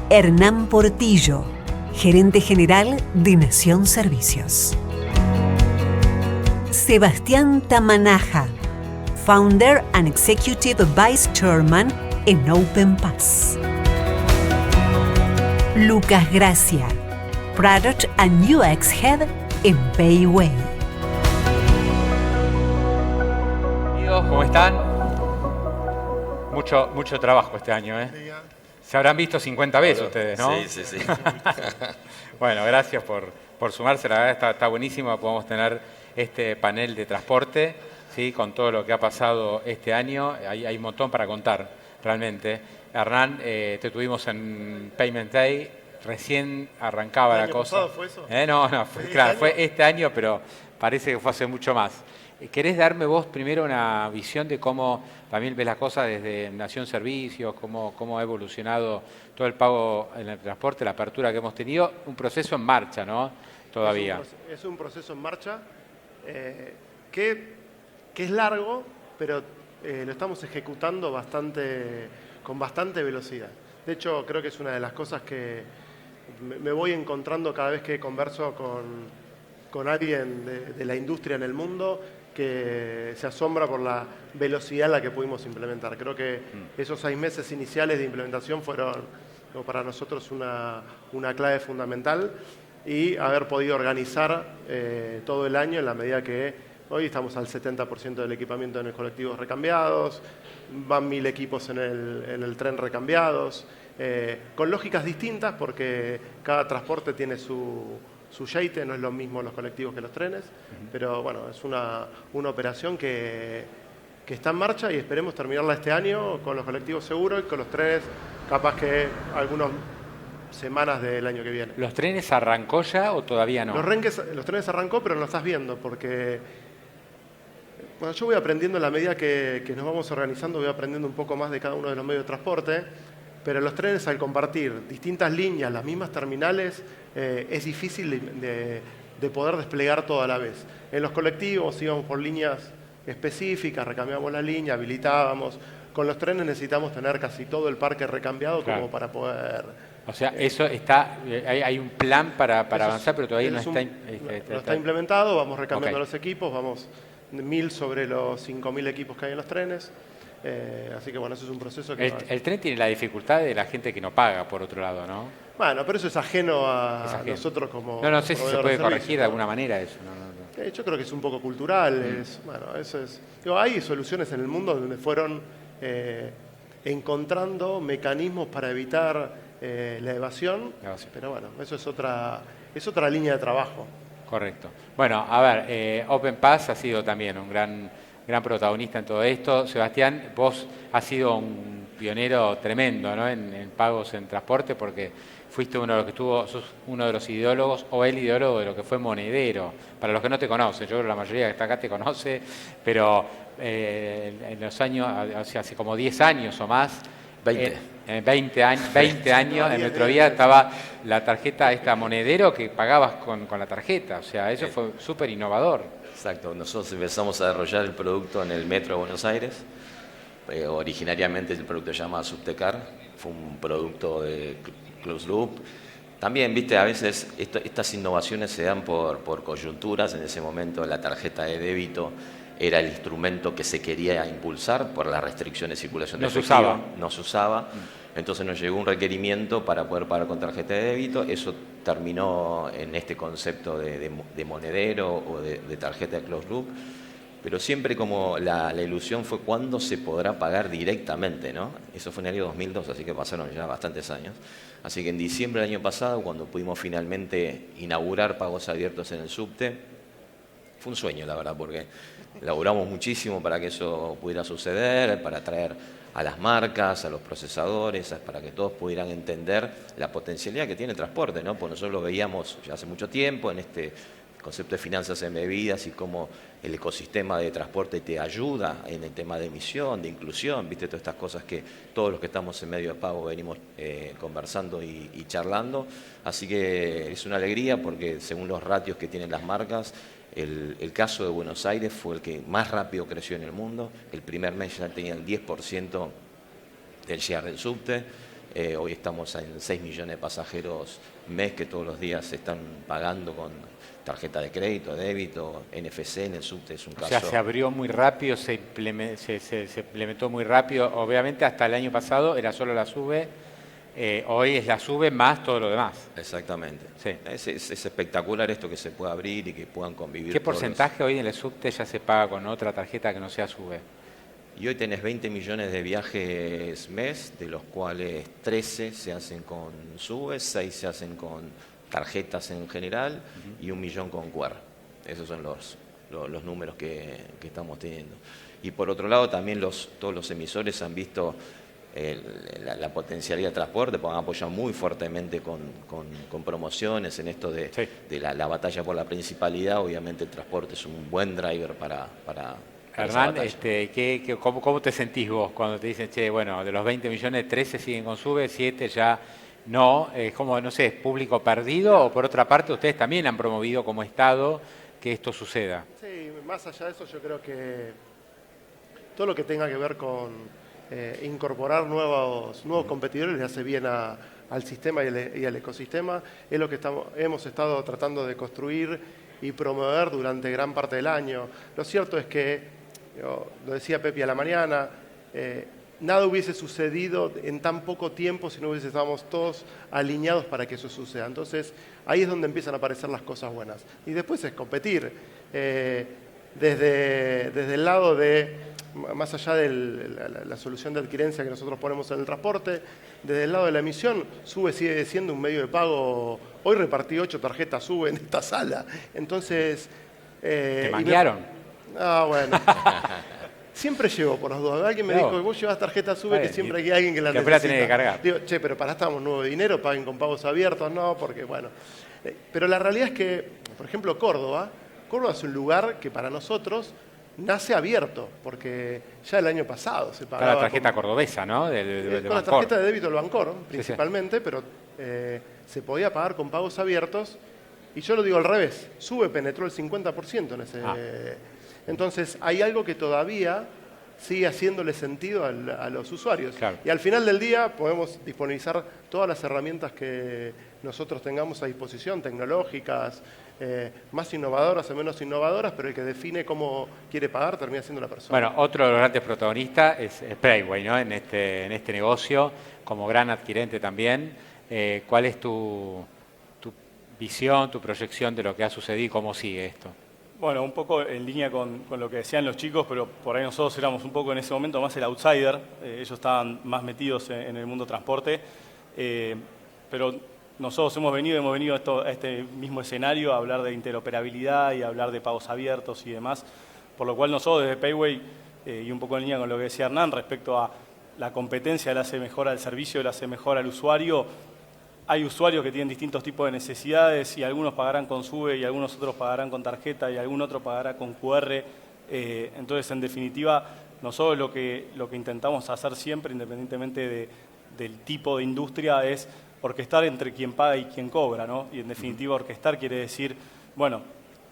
Hernán Portillo, gerente general de Nación Servicios. Sebastián Tamanaja, Founder and Executive Vice Chairman en OpenPass. Lucas Gracia, Product and UX Head en Payway. ¿Cómo están? Mucho trabajo este año, ¿eh? Se habrán visto 50 veces ustedes, ¿no? Sí. Bueno, gracias por sumarse. La verdad está buenísimo. Podemos tener este panel de transporte, ¿sí? Con todo lo que ha pasado este año. Hay un montón para contar, realmente. Hernán, te tuvimos en Payment Day. Recién arrancaba la cosa. ¿El año pasado fue eso? No, fue este año, pero parece que fue hace mucho más. ¿Querés darme vos primero una visión de cómo también ves las cosas desde Nación Servicios, cómo ha evolucionado todo el pago en el transporte, la apertura que hemos tenido? Un proceso en marcha, ¿no? Todavía. Es un proceso en marcha que es largo, pero lo estamos ejecutando con bastante velocidad. De hecho, creo que es una de las cosas que me voy encontrando cada vez que converso con alguien de la industria en el mundo, que se asombra por la velocidad en la que pudimos implementar. Creo que esos 6 meses iniciales de implementación fueron para nosotros una clave fundamental, y haber podido organizar todo el año en la medida que hoy estamos al 70% del equipamiento en los colectivos recambiados, van 1000 equipos en el tren recambiados, con lógicas distintas porque cada transporte tiene su yate, no es lo mismo los colectivos que los trenes, pero bueno, es una operación que está en marcha y esperemos terminarla este año con los colectivos seguros y con los trenes capaz que algunas semanas del año que viene. ¿Los trenes arrancó ya o todavía no? Los trenes arrancó, pero no lo estás viendo porque bueno, yo voy aprendiendo en la medida que nos vamos organizando, voy aprendiendo un poco más de cada uno de los medios de transporte, pero los trenes, al compartir distintas líneas, las mismas terminales, es difícil de poder desplegar todo a la vez. En los colectivos íbamos por líneas específicas, recambiamos la línea, habilitábamos. Con los trenes necesitamos tener casi todo el parque recambiado, claro, como para poder... O sea, eso está, hay un plan para avanzar, pero todavía no está implementado. Vamos recambiando los equipos, vamos 1000 sobre los 5000 equipos que hay en los trenes. Así que bueno, eso es un proceso que... El tren tiene la dificultad de la gente que no paga, por otro lado, ¿no? Bueno, pero eso es ajeno a nosotros como... No sé si se puede corregir de alguna manera eso. Yo creo que es un poco cultural. Hay soluciones en el mundo donde fueron encontrando mecanismos para evitar la evasión, pero bueno, eso es otra línea de trabajo. Correcto. Bueno, a ver, OpenPass ha sido también un gran protagonista en todo esto. Sebastián, vos has sido un pionero tremendo, ¿no? en pagos en transporte, porque fuiste sos uno de los ideólogos, o el ideólogo de lo que fue Monedero. Para los que no te conocen, yo creo que la mayoría que está acá te conoce, pero en los años, hace como 10 años o más, 20 años, en Metrovía estaba la tarjeta esta Monedero que pagabas con la tarjeta. O sea, eso fue súper innovador. Exacto. Nosotros empezamos a desarrollar el producto en el Metro de Buenos Aires. Originariamente el producto se llama Subtecar. Fue un producto de closed loop. También, viste, a veces estas innovaciones se dan por coyunturas. En ese momento la tarjeta de débito era el instrumento que se quería impulsar por las restricciones de circulación de efectivo. No se usaba. Entonces nos llegó un requerimiento para poder pagar con tarjeta de débito. Eso terminó en este concepto de monedero o de tarjeta de closed loop. Pero siempre como la ilusión fue cuándo se podrá pagar directamente, ¿no? Eso fue en el año 2002, así que pasaron ya bastantes años. Así que en diciembre del año pasado, cuando pudimos finalmente inaugurar pagos abiertos en el subte, fue un sueño, la verdad, porque laburamos muchísimo para que eso pudiera suceder, para atraer a las marcas, a los procesadores, para que todos pudieran entender la potencialidad que tiene el transporte, ¿no? Pues nosotros lo veíamos ya hace mucho tiempo en este concepto de finanzas embebidas y cómo el ecosistema de transporte te ayuda en el tema de emisión, de inclusión, viste, todas estas cosas que todos los que estamos en medio de pago venimos conversando y charlando. Así que es una alegría porque según los ratios que tienen las marcas, el caso de Buenos Aires fue el que más rápido creció en el mundo. El primer mes ya tenía el 10% del share del subte. Hoy estamos en 6 millones de pasajeros mes que todos los días se están pagando con tarjeta de crédito, débito, NFC en el subte es un caso. O sea, se abrió muy rápido, se implementó muy rápido. Obviamente hasta el año pasado era solo la SUBE, hoy es la SUBE más todo lo demás. Exactamente. Sí. Es espectacular esto que se pueda abrir y que puedan convivir. ¿Qué todos porcentaje hoy en el subte ya se paga con otra tarjeta que no sea SUBE? Y hoy tenés 20 millones de viajes mes, de los cuales 13 se hacen con SUBE, 6 se hacen con tarjetas en general y 1 millón con QR. Esos son los números que estamos teniendo. Y por otro lado también todos los emisores han visto la potencialidad de transporte, porque han apoyado muy fuertemente con promociones en esto de la batalla por la principalidad. Obviamente el transporte es un buen driver para Hernán, ¿cómo te sentís vos cuando te dicen, che, bueno, de los 20 millones, 13 siguen con SUBE, 7 ya no? Es como, no sé, ¿es público perdido? O por otra parte, ustedes también han promovido como Estado que esto suceda. Sí, más allá de eso, yo creo que todo lo que tenga que ver con incorporar nuevos competidores le hace bien al sistema y al ecosistema. Es lo que hemos estado tratando de construir y promover durante gran parte del año. Lo cierto es que, lo decía Pepe a la mañana, nada hubiese sucedido en tan poco tiempo si no hubiésemos todos alineados para que eso suceda. Entonces, ahí es donde empiezan a aparecer las cosas buenas. Y después es competir. Desde el lado de, más allá de la solución de adquirencia que nosotros ponemos en el transporte, desde el lado de la emisión, SUBE sigue siendo un medio de pago. Hoy repartí 8 tarjetas SUBE en esta sala. Entonces... ¿Te manguearon? Bueno. Siempre llevo por las dudas. Alguien me dijo que vos llevas tarjeta SUBE, que siempre hay alguien que la necesita. Que tenés que cargar. Digo, che, pero para estamos nuevo de dinero, paguen con pagos abiertos, no, porque bueno. Pero la realidad es que, por ejemplo, Córdoba es un lugar que para nosotros nace abierto, porque ya el año pasado se pagaba. Con la tarjeta cordobesa, ¿no? Con la tarjeta de débito del Bancor, principalmente, sí. Pero se podía pagar con pagos abiertos. Y yo lo digo al revés, SUBE penetró el 50% en ese... Entonces, hay algo que todavía sigue haciéndole sentido a los usuarios. Claro. Y al final del día podemos disponibilizar todas las herramientas que nosotros tengamos a disposición, tecnológicas, más innovadoras o menos innovadoras, pero el que define cómo quiere pagar termina siendo la persona. Bueno, otro de los grandes protagonistas es Sprayway, ¿no? En este negocio, como gran adquirente también. ¿Cuál es tu visión, tu proyección de lo que ha sucedido y cómo sigue esto? Bueno, un poco en línea con lo que decían los chicos, pero por ahí nosotros éramos un poco en ese momento más el outsider. Ellos estaban más metidos en el mundo transporte. Pero nosotros hemos venido a este mismo escenario a hablar de interoperabilidad y a hablar de pagos abiertos y demás. Por lo cual nosotros desde Payway, y un poco en línea con lo que decía Hernán, respecto a la competencia le hace mejor al servicio, le hace mejor al usuario. Hay usuarios que tienen distintos tipos de necesidades y algunos pagarán con SUBE y algunos otros pagarán con tarjeta y algún otro pagará con QR. Entonces, en definitiva, nosotros lo que intentamos hacer siempre, independientemente del tipo de industria, es orquestar entre quien paga y quien cobra, ¿no? Y en definitiva, orquestar quiere decir, bueno,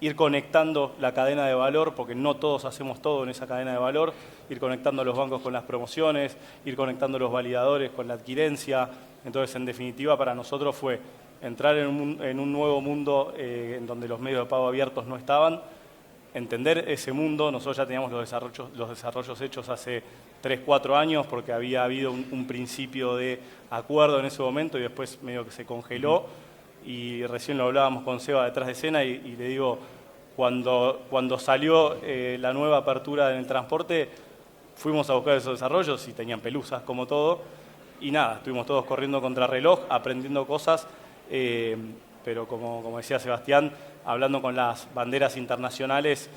ir conectando la cadena de valor, porque no todos hacemos todo en esa cadena de valor, ir conectando a los bancos con las promociones, ir conectando a los validadores con la adquirencia. Entonces, en definitiva, para nosotros fue entrar en un nuevo mundo en donde los medios de pago abiertos no estaban, entender ese mundo. Nosotros ya teníamos los desarrollos hechos hace 3, 4 años porque había habido un principio de acuerdo en ese momento y después medio que se congeló. Y recién lo hablábamos con Seba detrás de escena y le digo, cuando salió la nueva apertura en el transporte, fuimos a buscar esos desarrollos y tenían pelusas como todo. Y nada, estuvimos todos corriendo contra reloj, aprendiendo cosas, pero como decía Sebastián, hablando con las banderas internacionales,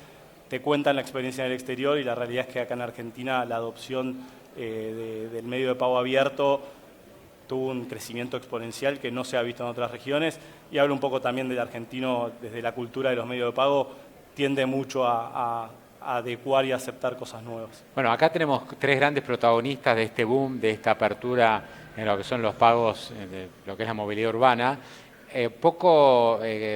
te cuentan la experiencia en el exterior y la realidad es que acá en Argentina la adopción del medio de pago abierto tuvo un crecimiento exponencial que no se ha visto en otras regiones y habla un poco también del argentino, desde la cultura de los medios de pago, tiende mucho a adecuar y aceptar cosas nuevas. Bueno, acá tenemos 3 grandes protagonistas de este boom, de esta apertura en lo que son los pagos, de lo que es la movilidad urbana.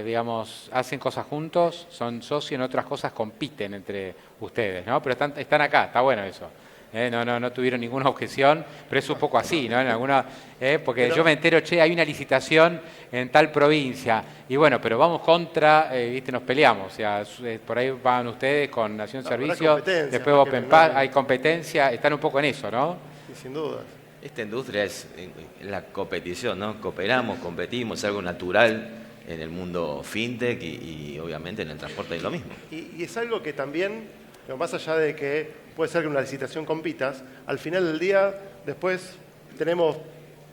Digamos, hacen cosas juntos, son socios, en otras cosas compiten entre ustedes, ¿no? Pero están acá, está bueno eso. No tuvieron ninguna objeción, pero es un poco así, ¿no? En alguna, porque Pero- yo me entero, che, hay una licitación en tal provincia, y bueno, pero vamos contra, ¿viste? Nos peleamos, o sea, por ahí van ustedes con Nación No, pero hay Servicio, competencia, después más que Open Pass, no- hay competencia, están un poco en eso, ¿no? Y sin dudas. Esta industria es la competición, ¿no? Cooperamos, competimos, es algo natural en el mundo fintech y obviamente en el transporte es lo mismo. Y es algo que también, pero más allá de que puede ser que en una licitación compitas, al final del día después tenemos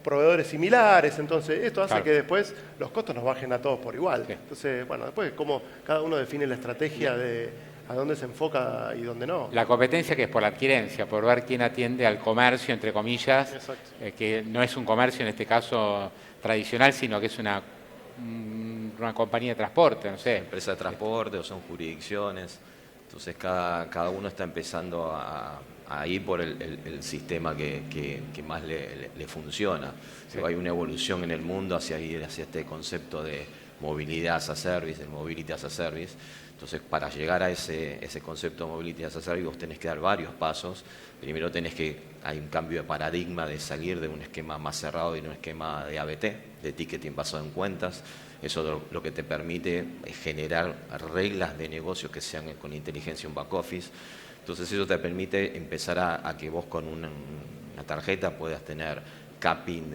proveedores similares, entonces esto hace Claro. que después los costos nos bajen a todos por igual. Sí. Entonces, bueno, después cómo cada uno define la estrategia de a dónde se enfoca y dónde no. La competencia que es por la adquirencia, por ver quién atiende al comercio, entre comillas, Exacto. que no es un comercio en este caso tradicional, sino que es una compañía de transporte, no sé. Empresa de transporte o son jurisdicciones. Entonces cada uno está empezando a ir por el sistema que más le funciona. Sí. Hay una evolución en el mundo hacia ir hacia este concepto de movilidad as a service, de mobility as a service. Entonces, para llegar a ese concepto de mobility as a service, vos tenés que dar varios pasos. Primero hay un cambio de paradigma de salir de un esquema más cerrado y de un esquema de ABT, de ticketing basado en cuentas. Eso lo que te permite es generar reglas de negocio que sean con inteligencia un back office. Entonces eso te permite empezar a que vos con una tarjeta puedas tener capping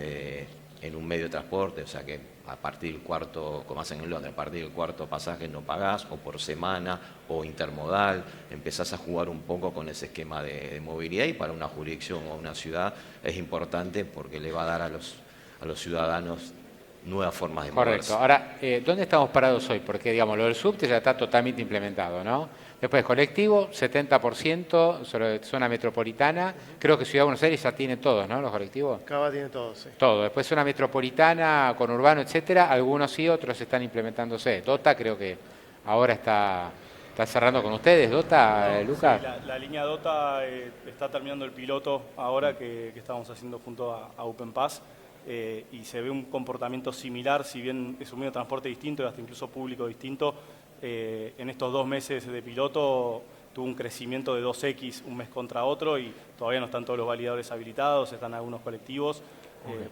en un medio de transporte, o sea que a partir del cuarto, como hacen en Londres, a partir del cuarto pasaje no pagás, o por semana, o intermodal, empezás a jugar un poco con ese esquema de movilidad y para una jurisdicción o una ciudad es importante porque le va a dar a los ciudadanos nuevas formas de moverse. Correcto. Ahora, ¿dónde estamos parados hoy? Porque, digamos, lo del subte ya está totalmente implementado, ¿no? Después, colectivo, 70% sobre zona metropolitana. Creo que Ciudad de Buenos Aires ya tiene todos, ¿no? Los colectivos. Cava tiene todo, sí. Todo. Después, zona metropolitana, conurbano, etcétera. Algunos sí, otros están implementándose. Dota creo que ahora está cerrando con ustedes. Dota, Lucas. Sí, la línea Dota está terminando el piloto ahora que estamos haciendo junto a Open Pass. Y se ve un comportamiento similar, si bien es un medio de transporte distinto y hasta incluso público distinto. En estos 2 meses de piloto tuvo un crecimiento de 2x un mes contra otro y todavía no están todos los validadores habilitados, están algunos colectivos,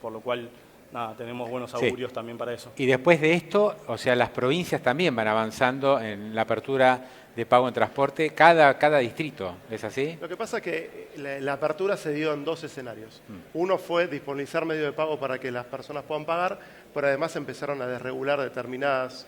por lo cual nada, tenemos buenos augurios también para eso. Y después de esto, o sea, las provincias también van avanzando en la apertura de pago en transporte, cada distrito, ¿es así? Lo que pasa es que la apertura se dio en 2 escenarios. Uno fue disponibilizar medio de pago para que las personas puedan pagar, pero además empezaron a desregular determinadas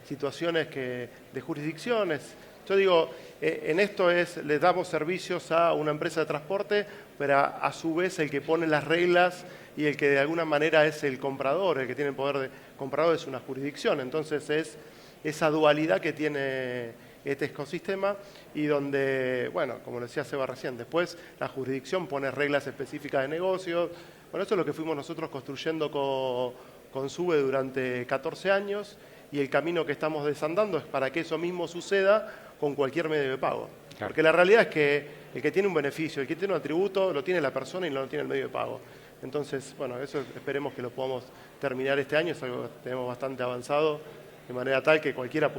situaciones de jurisdicciones. Yo digo, en esto le damos servicios a una empresa de transporte, pero a su vez el que pone las reglas y el que de alguna manera es el comprador, el que tiene el poder de comprador es una jurisdicción. Entonces es esa dualidad que tiene este ecosistema y donde, bueno, como lo decía Seba recién, después la jurisdicción pone reglas específicas de negocios. Bueno, eso es lo que fuimos nosotros construyendo con SUBE durante 14 años y el camino que estamos desandando es para que eso mismo suceda con cualquier medio de pago. Claro. Porque la realidad es que el que tiene un beneficio, el que tiene un atributo, lo tiene la persona y no lo tiene el medio de pago. Entonces, bueno, eso esperemos que lo podamos terminar este año, es algo que tenemos bastante avanzado, de manera tal que cualquiera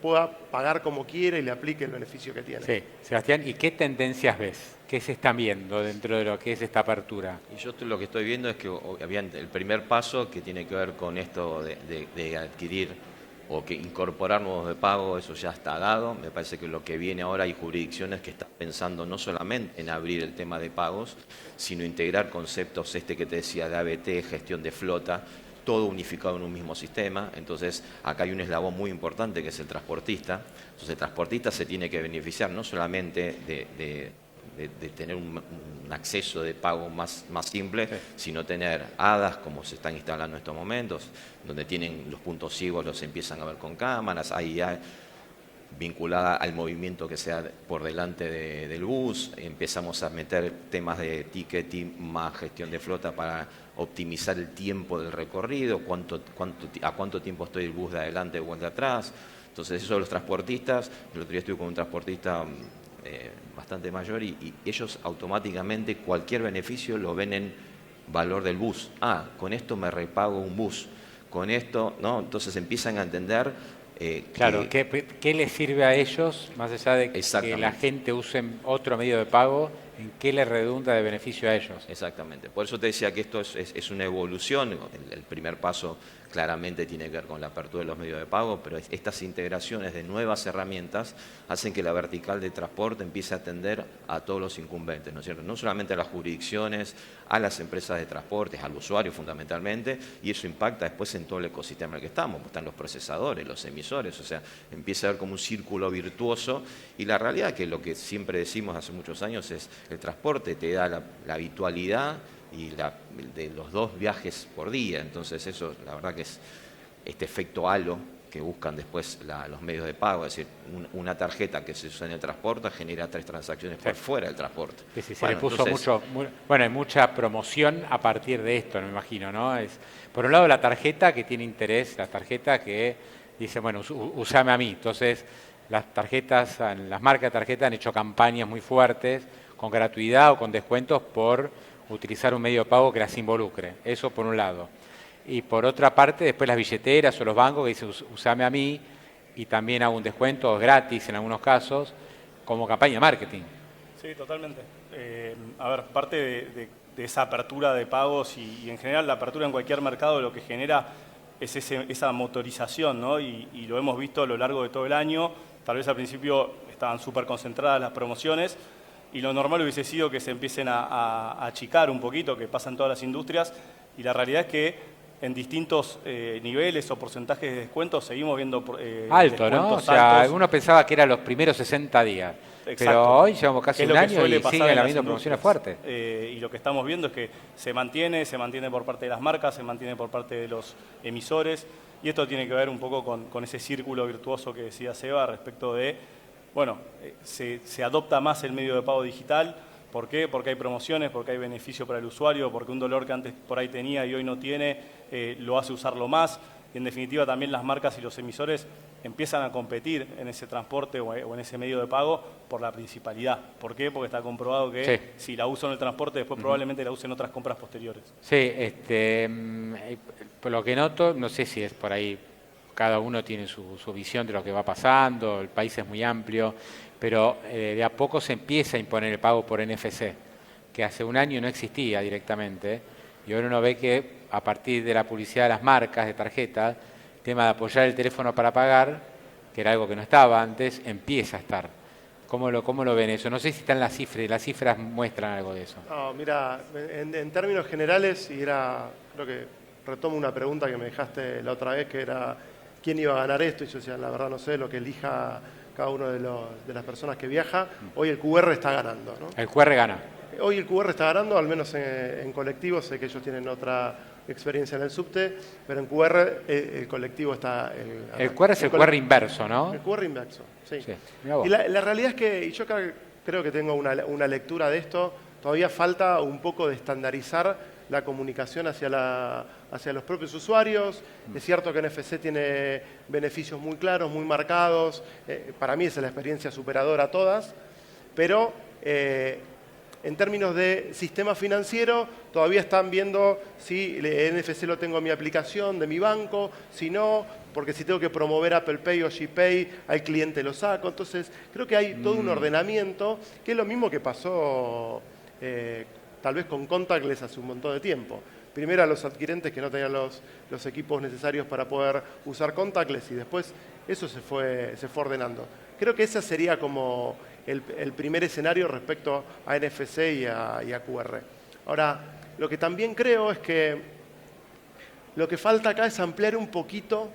pueda pagar como quiera y le aplique el beneficio que tiene. Sí, Sebastián, ¿y qué tendencias ves? ¿Qué se están viendo dentro de lo que es esta apertura? Y yo lo que estoy viendo es que obviamente el primer paso que tiene que ver con esto de adquirir o que incorporar nuevos de pago, eso ya está dado. Me parece que lo que viene ahora hay jurisdicciones que están pensando no solamente en abrir el tema de pagos, sino integrar conceptos que te decía de ABT, gestión de flota, todo unificado en un mismo sistema. Entonces acá hay un eslabón muy importante que es el transportista. Entonces el transportista se tiene que beneficiar no solamente de tener un acceso de pago más simple, sino tener hadas como se están instalando en estos momentos, donde tienen los puntos ciegos, los empiezan a ver con cámaras, ahí ya vinculada al movimiento que sea por delante del bus, empezamos a meter temas de ticketing más gestión de flota para optimizar el tiempo del recorrido, a cuánto tiempo estoy el bus de adelante o de atrás. Entonces eso de los transportistas, el otro día estuve con un transportista bastante mayor y ellos automáticamente cualquier beneficio lo ven en valor del bus. Con esto me repago un bus, con esto, ¿no? Entonces empiezan a entender claro, ¿qué les sirve a ellos, más allá de que la gente use otro medio de pago, en qué les redunda de beneficio a ellos. Exactamente. Por eso te decía que esto es una evolución. El primer paso claramente tiene que ver con la apertura de los medios de pago, pero estas integraciones de nuevas herramientas hacen que la vertical de transporte empiece a atender a todos los incumbentes, ¿no es cierto? No solamente a las jurisdicciones, a las empresas de transportes, al usuario fundamentalmente, y eso impacta después en todo el ecosistema en el que estamos. Están los procesadores, los emisores, o sea, empieza a haber como un círculo virtuoso, y la realidad es que lo que siempre decimos hace muchos años es el transporte te da la habitualidad y de los 2 viajes por día. Entonces eso, la verdad que es este efecto halo que buscan después los medios de pago, es decir, una tarjeta que se usa en el transporte genera 3 transacciones por fuera del transporte. Sí, sí, se le puso hay mucha promoción a partir de esto, me imagino, ¿no? Por un lado la tarjeta que tiene interés, la tarjeta que dice, bueno, usame a mí. Entonces las marcas de tarjeta han hecho campañas muy fuertes con gratuidad o con descuentos por utilizar un medio de pago que las involucre. Eso por un lado. Y por otra parte, después las billeteras o los bancos que dicen, usame a mí, y también hago un descuento gratis en algunos casos, como campaña de marketing. Sí, totalmente. A ver, parte de esa apertura de pagos y en general la apertura en cualquier mercado lo que genera es esa motorización, ¿no? Y lo hemos visto a lo largo de todo el año. Tal vez al principio estaban súper concentradas las promociones, y lo normal hubiese sido que se empiecen a achicar un poquito, que pasan todas las industrias, y la realidad es que en distintos niveles o porcentajes de descuento seguimos viendo alto, ¿no? O sea, altos. Uno pensaba que eran los primeros 60 días, Exacto. Pero hoy llevamos casi un año y siguen habiendo promociones fuertes. Y lo que estamos viendo es que se mantiene por parte de las marcas, se mantiene por parte de los emisores, y esto tiene que ver un poco con ese círculo virtuoso que decía Seba respecto de, bueno, se adopta más el medio de pago digital. ¿Por qué? Porque hay promociones, porque hay beneficio para el usuario, porque un dolor que antes por ahí tenía y hoy no tiene, lo hace usarlo más. Y en definitiva también las marcas y los emisores empiezan a competir en ese transporte o en ese medio de pago por la principalidad. ¿Por qué? Porque está comprobado que si la uso en el transporte, después probablemente la use en otras compras posteriores. Sí, por lo que noto, no sé si es por ahí, cada uno tiene su visión de lo que va pasando, el país es muy amplio, pero de a poco se empieza a imponer el pago por NFC, que hace un año no existía directamente, y ahora uno ve que a partir de la publicidad de las marcas de tarjetas, el tema de apoyar el teléfono para pagar, que era algo que no estaba antes, empieza a estar. ¿Cómo lo ven eso? No sé si están las cifras muestran algo de eso. No, mira, en términos generales, creo que retomo una pregunta que me dejaste la otra vez, que era quién iba a ganar esto, y yo decía, la verdad no sé, lo que elija cada uno de las personas que viaja. Hoy el QR está ganando, ¿no? El QR gana. Hoy el QR está ganando, al menos en colectivo. Sé que ellos tienen otra experiencia en el subte, pero en QR el colectivo está... El QR es el QR inverso, ¿no? El QR inverso, sí. Mirá vos. Y la realidad es que, y yo creo que tengo una lectura de esto, todavía falta un poco de estandarizar la comunicación hacia los propios usuarios. Es cierto que NFC tiene beneficios muy claros, muy marcados. Para mí esa es la experiencia superadora a todas, pero en términos de sistema financiero todavía están viendo si el NFC lo tengo en mi aplicación de mi banco, si no, porque si tengo que promover Apple Pay o GPay, al cliente lo saco. Entonces creo que hay todo un ordenamiento, que es lo mismo que pasó tal vez con contactless hace un montón de tiempo. Primero a los adquirentes que no tenían los equipos necesarios para poder usar contactless, y después eso se fue ordenando. Creo que ese sería como el primer escenario respecto a NFC y a QR. Ahora, lo que también creo es que lo que falta acá es ampliar un poquito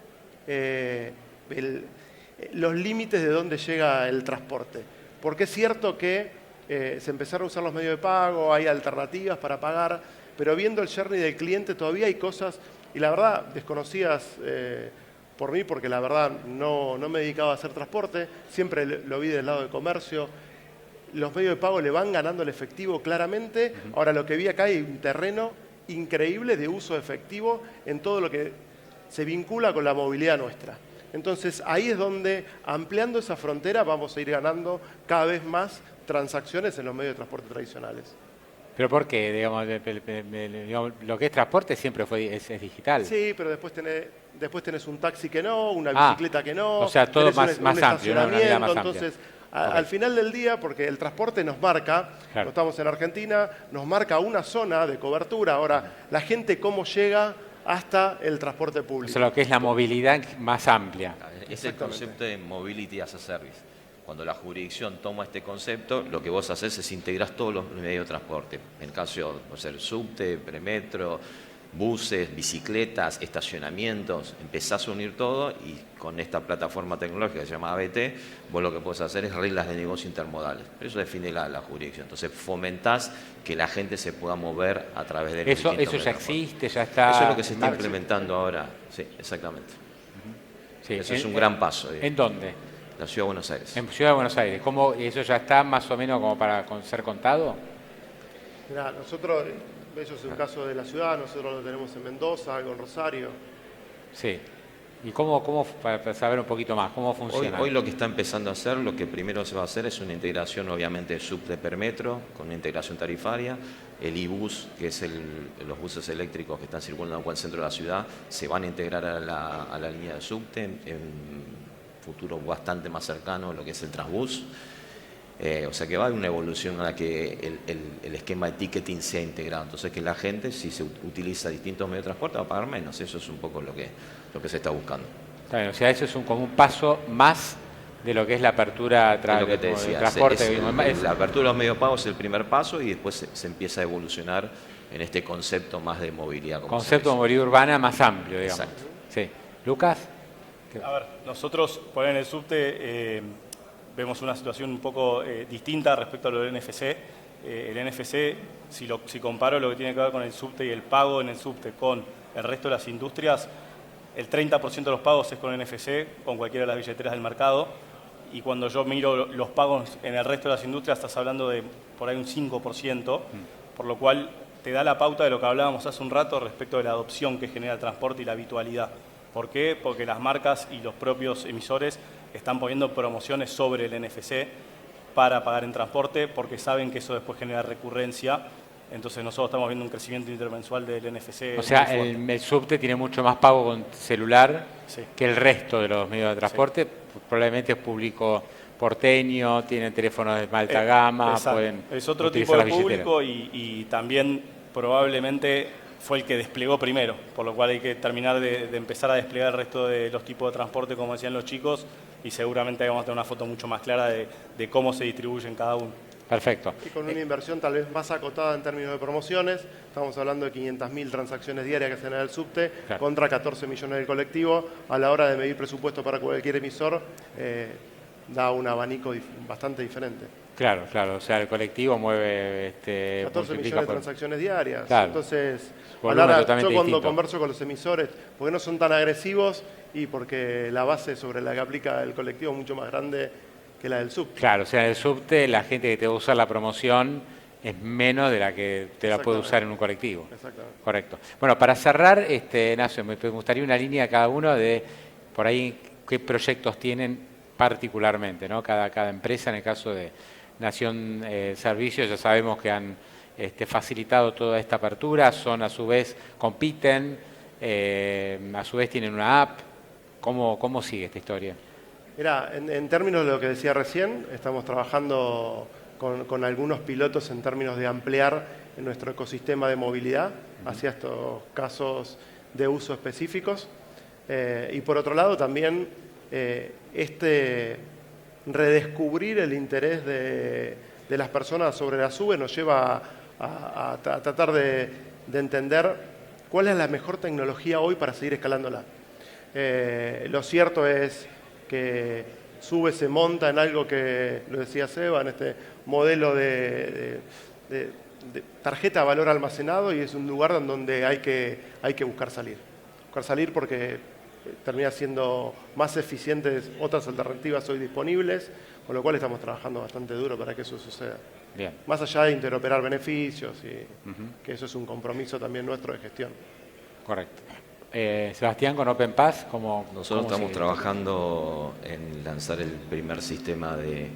los límites de dónde llega el transporte. Porque es cierto que se empezaron a usar los medios de pago, hay alternativas para pagar, pero viendo el journey del cliente todavía hay cosas, y la verdad, desconocidas por mí, porque la verdad no me dedicaba a hacer transporte, siempre lo vi del lado de comercio. Los medios de pago le van ganando el efectivo claramente. Ahora lo que vi acá hay un terreno increíble de uso efectivo en todo lo que se vincula con la movilidad nuestra. Entonces ahí es donde, ampliando esa frontera, vamos a ir ganando cada vez más transacciones en los medios de transporte tradicionales. ¿Pero por qué? Digamos, lo que es transporte siempre es digital. Sí, pero después tenés un taxi que no, una bicicleta que no. O sea, todo más amplio, ¿no? Una vida más entonces, amplia. Al final del día, porque el transporte nos marca, Claro. no estamos en Argentina, nos marca una zona de cobertura. Ahora, la gente cómo llega hasta el transporte público. Eso es lo que es la movilidad más amplia. Es el concepto de Mobility as a Service. Cuando la jurisdicción toma este concepto, lo que vos haces es integrar todos los medios de transporte. En caso de ser subte, premetro, buses, bicicletas, estacionamientos, empezás a unir todo y con esta plataforma tecnológica que se llama ABT, vos lo que podés hacer es reglas de negocio intermodales. Eso define la jurisdicción. Entonces fomentás que la gente se pueda mover a través de los Eso distintos ya medios de transporte. existe, ya está. Eso es lo que se está en marcha. implementando ahora. Sí, exactamente. Sí. Eso es un gran paso. ¿En dónde? La Ciudad de Buenos Aires. En Ciudad de Buenos Aires. ¿Cómo, eso ya está más o menos como para ser contado? Mirá, nosotros, eso es un caso de la ciudad, nosotros lo tenemos en Mendoza, con Rosario. Sí. ¿Y cómo para saber un poquito más, cómo funciona? Hoy lo que está empezando a hacer, lo que primero se va a hacer es una integración obviamente de subte per metro, con una integración tarifaria. El e-bus, que es los buses eléctricos que están circulando por el centro de la ciudad, se van a integrar a la línea de subte en un futuro bastante más cercano a lo que es el Transbús. O sea que va a haber una evolución a la que el esquema de ticketing sea integrado. Entonces que la gente, si se utiliza distintos medios de transporte, va a pagar menos. Eso es un poco lo que se está buscando. Está bien, o sea, eso es como un paso más de lo que es la apertura Es lo que te del decía. transporte. La apertura de los medios pagos es el primer paso y después se empieza a evolucionar en este concepto más de movilidad. Como Concepto de se movilidad urbana más amplio, digamos. Exacto. Sí. Lucas. A ver, nosotros por ahí en el subte vemos una situación un poco distinta respecto a lo del NFC. El NFC, si comparo lo que tiene que ver con el subte y el pago en el subte con el resto de las industrias, el 30% de los pagos es con NFC, con cualquiera de las billeteras del mercado. Y cuando yo miro los pagos en el resto de las industrias, estás hablando de por ahí un 5%, por lo cual te da la pauta de lo que hablábamos hace un rato respecto de la adopción que genera el transporte y la habitualidad. ¿Por qué? Porque las marcas y los propios emisores están poniendo promociones sobre el NFC para pagar en transporte porque saben que eso después genera recurrencia. Entonces nosotros estamos viendo un crecimiento intermensual del NFC. O sea, muy fuerte. el subte tiene mucho más pago con celular Sí. que el resto de los medios de transporte. Probablemente es público porteño, tienen teléfonos de alta gama, Exacto. pueden Es otro utilizar tipo de las billeteras. público y también probablemente fue el que desplegó primero, por lo cual hay que terminar de empezar a desplegar el resto de los tipos de transporte, como decían los chicos, y seguramente vamos a tener una foto mucho más clara de cómo se distribuyen cada uno. Perfecto. Y con una inversión tal vez más acotada en términos de promociones, estamos hablando de 500.000 transacciones diarias que hacen en el subte, Claro. contra 14 millones del colectivo. A la hora de medir presupuesto para cualquier emisor, da un abanico bastante diferente. Claro, claro. O sea, el colectivo mueve, 14 multiplica millones de por- transacciones diarias. Claro. Entonces, Volumen yo totalmente cuando distinto. converso con los emisores, porque no son tan agresivos y porque la base sobre la que aplica el colectivo es mucho más grande que la del subte. Claro, o sea, en el subte la gente que te va a usar la promoción es menos de la que te la puede Exactamente. usar en un colectivo. Exactamente. Correcto. Bueno, para cerrar, Nacio, me gustaría una línea cada uno de, por ahí, qué proyectos tienen particularmente, ¿no? Cada empresa, en el caso de Nación Servicios, ya sabemos que han facilitado toda esta apertura, son a su vez, compiten, a su vez tienen una app. ¿Cómo sigue esta historia? Mirá, en términos de lo que decía recién, estamos trabajando con algunos pilotos en términos de ampliar nuestro ecosistema de movilidad hacia estos casos de uso específicos. Y por otro lado también redescubrir el interés de las personas sobre la SUBE nos lleva a tratar de entender cuál es la mejor tecnología hoy para seguir escalándola. Lo cierto es que SUBE se monta en algo que, lo decía Seba, en este modelo de tarjeta de valor almacenado, y es un lugar en donde hay que buscar salir. Buscar salir porque termina siendo más eficientes otras alternativas hoy disponibles, con lo cual estamos trabajando bastante duro para que eso suceda. Bien. Más allá de interoperar beneficios, y que eso es un compromiso también nuestro de gestión. Correcto. Sebastián, con OpenPass, Nosotros estamos trabajando en lanzar el primer sistema de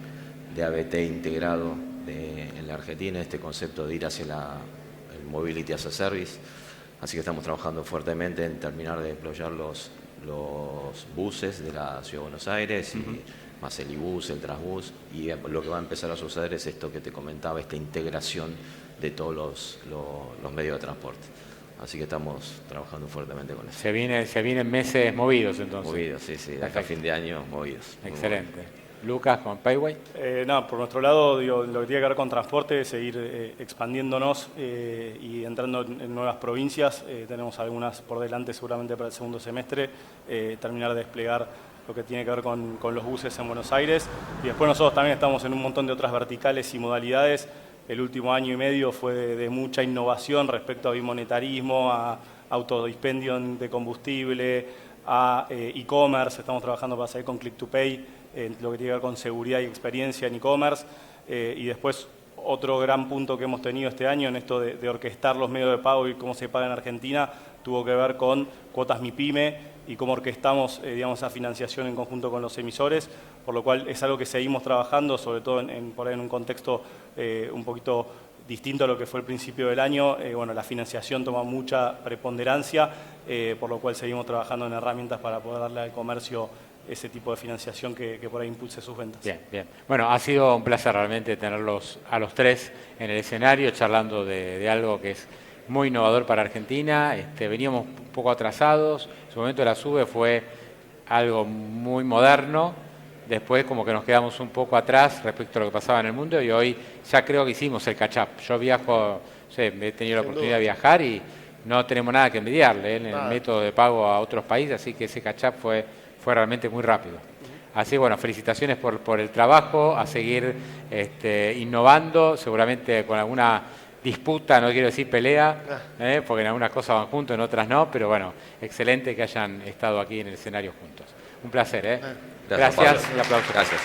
ABT integrado en la Argentina, este concepto de ir hacia el Mobility as a Service. Así que estamos trabajando fuertemente en terminar de deployar los buses de la Ciudad de Buenos Aires y más el ibus, el transbus, y lo que va a empezar a suceder es esto que te comentaba, esta integración de todos los medios de transporte. Así que estamos trabajando fuertemente con eso. Se vienen meses movidos entonces. Movidos, sí, de acá a Perfecto. fin de año movidos. Muy Excelente. Lucas, con Payway. No, por nuestro lado, digo, lo que tiene que ver con transporte es seguir expandiéndonos y entrando en nuevas provincias. Tenemos algunas por delante seguramente para el segundo semestre. Terminar de desplegar lo que tiene que ver con los buses en Buenos Aires. Y después nosotros también estamos en un montón de otras verticales y modalidades. El último año y medio fue de mucha innovación respecto a bimonetarismo, a autodispendio de combustible, a e-commerce. Estamos trabajando para salir con Click to Pay, lo que tiene que ver con seguridad y experiencia en e-commerce. Y después otro gran punto que hemos tenido este año en esto de orquestar los medios de pago y cómo se paga en Argentina tuvo que ver con cuotas MIPYME y cómo orquestamos digamos, esa financiación en conjunto con los emisores, por lo cual es algo que seguimos trabajando, sobre todo por ahí en un contexto un poquito distinto a lo que fue el principio del año. Bueno, la financiación toma mucha preponderancia, por lo cual seguimos trabajando en herramientas para poder darle al comercio ese tipo de financiación que por ahí impulse sus ventas. Bien, bien. Bueno, ha sido un placer realmente tenerlos a los tres en el escenario, charlando de algo que es muy innovador para Argentina. Veníamos un poco atrasados. En su momento la SUBE fue algo muy moderno. Después como que nos quedamos un poco atrás respecto a lo que pasaba en el mundo y hoy ya creo que hicimos el catch-up. Yo viajo, he tenido la oportunidad de viajar y no tenemos nada que envidiarle en el método de pago a otros países, así que ese catch-up fue realmente muy rápido. Así que bueno, felicitaciones por el trabajo, a seguir innovando, seguramente con alguna disputa, no quiero decir pelea, porque en algunas cosas van juntos, en otras no, pero bueno, excelente que hayan estado aquí en el escenario juntos. Un placer, Gracias. Un aplauso. Gracias.